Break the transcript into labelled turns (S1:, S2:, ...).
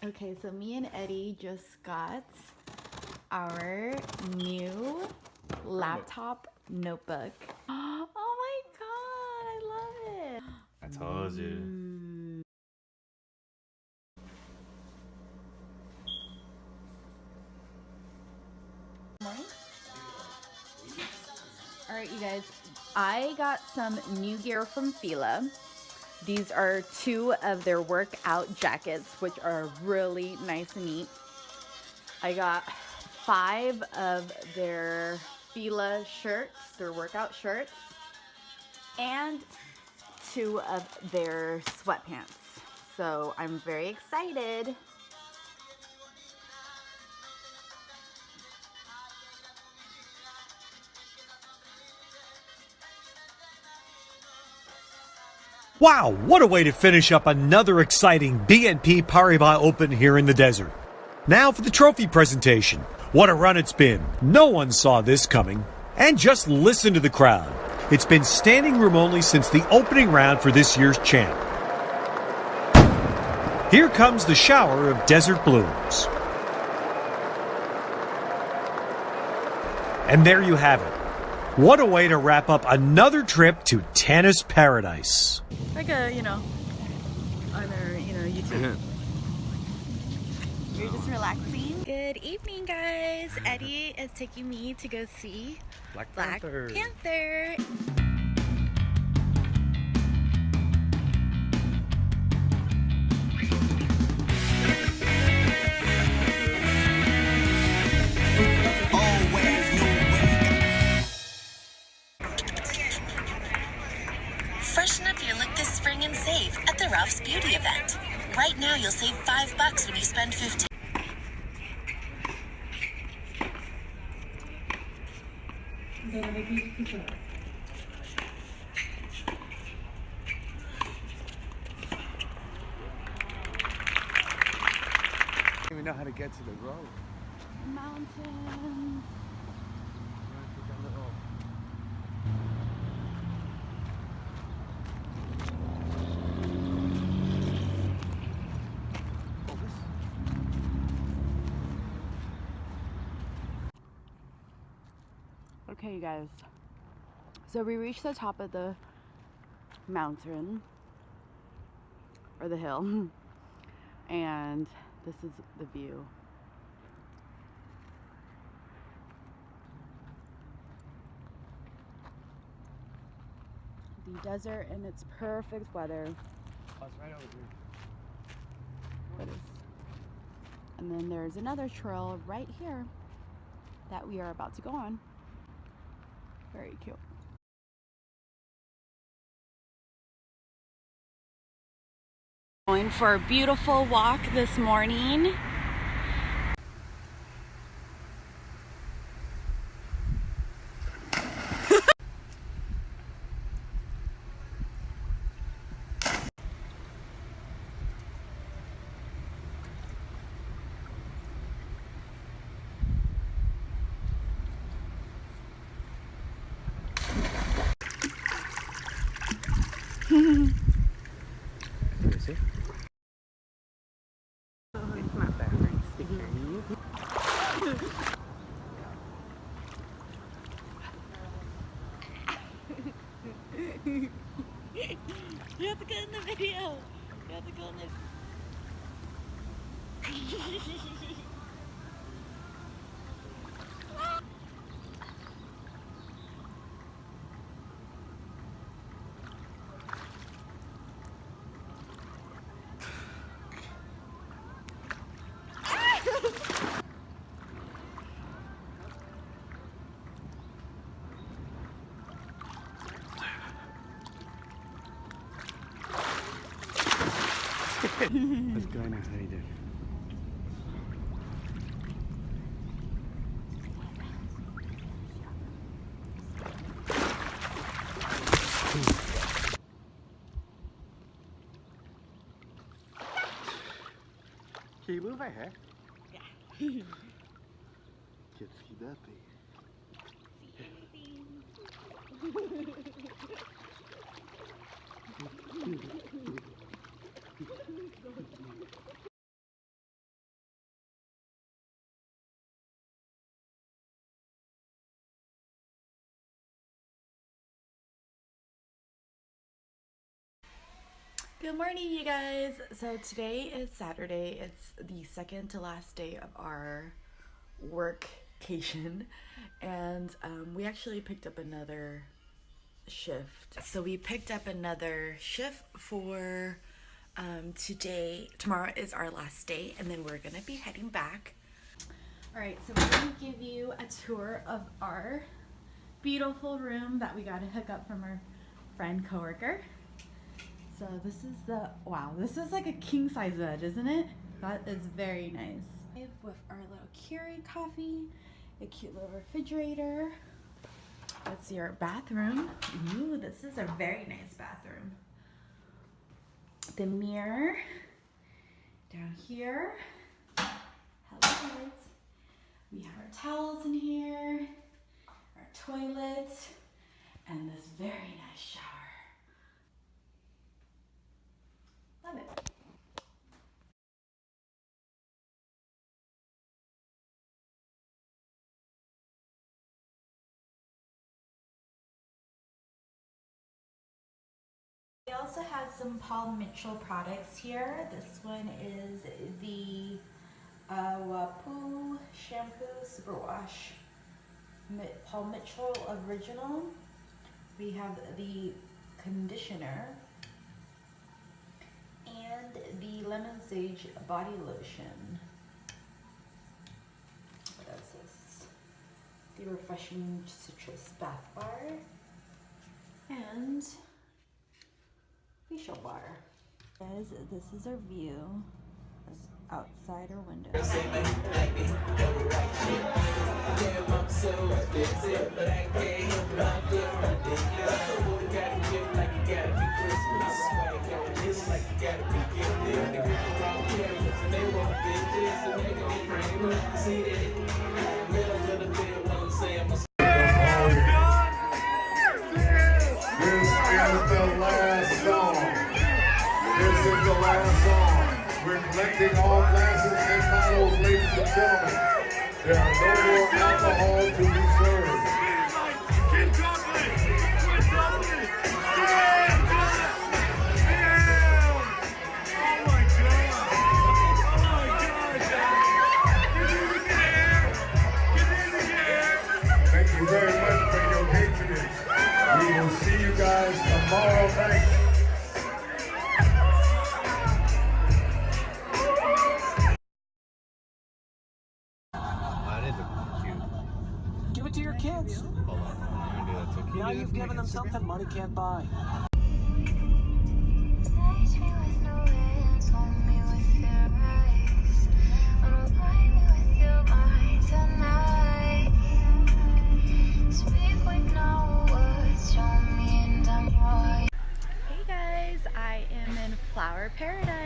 S1: Okay, so me and Eddie just got our new laptop notebook. Oh my god, I love it.
S2: I told you.
S1: All right, you guys, I got some new gear from Fila. These are 2 of their workout jackets, which are really nice and neat. I got 5 of their Fila shirts, their workout shirts, and 2 of their sweatpants. So I'm very excited.
S3: Wow, what a way to finish up another exciting BNP Paribas Open here in the desert. Now for the trophy presentation. What a run it's been. No one saw this coming. And just listen to the crowd. It's been standing room only since the opening round for this year's champ. Here comes the shower of desert blooms. And there you have it. What a way to wrap up another trip to tennis paradise.
S1: Like a, on our, YouTube. You're just relaxing. Good evening, guys. Eddie is taking me to go see
S2: Black
S1: Panther.
S4: Freshen up your look this spring and save at the Ralph's Beauty event. Right now, you'll save $5 when you spend $15.
S3: I don't even know how to get to the road.
S1: Mountains. Okay, you guys. So we reached the top of the mountain, or the hill, and this is the view. The desert in its perfect weather.
S3: Oh, it's right over here.
S1: What is? And then there's another trail right here that we are about to go on. Very cute. Going for a beautiful walk this morning.
S2: Is it? It's not that hard to stick your knee.
S1: You have to go in the video. You have to go in the
S2: What's going on? How you doing? Can you move my hair?
S1: Yeah.
S2: Can't see nothing.
S1: See anything. Good morning, you guys. So today is Saturday. It's the second to last day of our workcation, and we actually picked up another shift. So we picked up another shift for today. Tomorrow is our last day, and then we're gonna be heading back. All right, so we're gonna give you a tour of our beautiful room that we got to hook up from our friend coworker. So this is wow, this is like a king size bed, isn't it? That is very nice. With our little Keurig coffee, a cute little refrigerator. That's your bathroom. Ooh, this is a very nice bathroom. The mirror down here. Hello guys. We have our towels in here, our toilet, and this very nice shower. Love it. We also have some Paul Mitchell products here. This one is the Wapu Shampoo Super Wash Paul Mitchell Original. We have the conditioner and the Lemon Sage Body Lotion. What else is this? The Refreshing Citrus Bath Bar and facial bar. Guys, this is our view outside our window.
S5: We're collecting all glasses and bottles, ladies and gentlemen. There are no more alcohol to be served. Keep jumping! Quit jumping! Damn! Oh my God! Oh my God! Get in the air! Get in the air! Thank you very much for your patronage. We will see you guys tomorrow night.
S6: Give it to your kids.
S2: Hold on, I'm gonna do that too.
S6: Now you've given them something money can't buy.
S1: Hey guys, I am in Flower Paradise.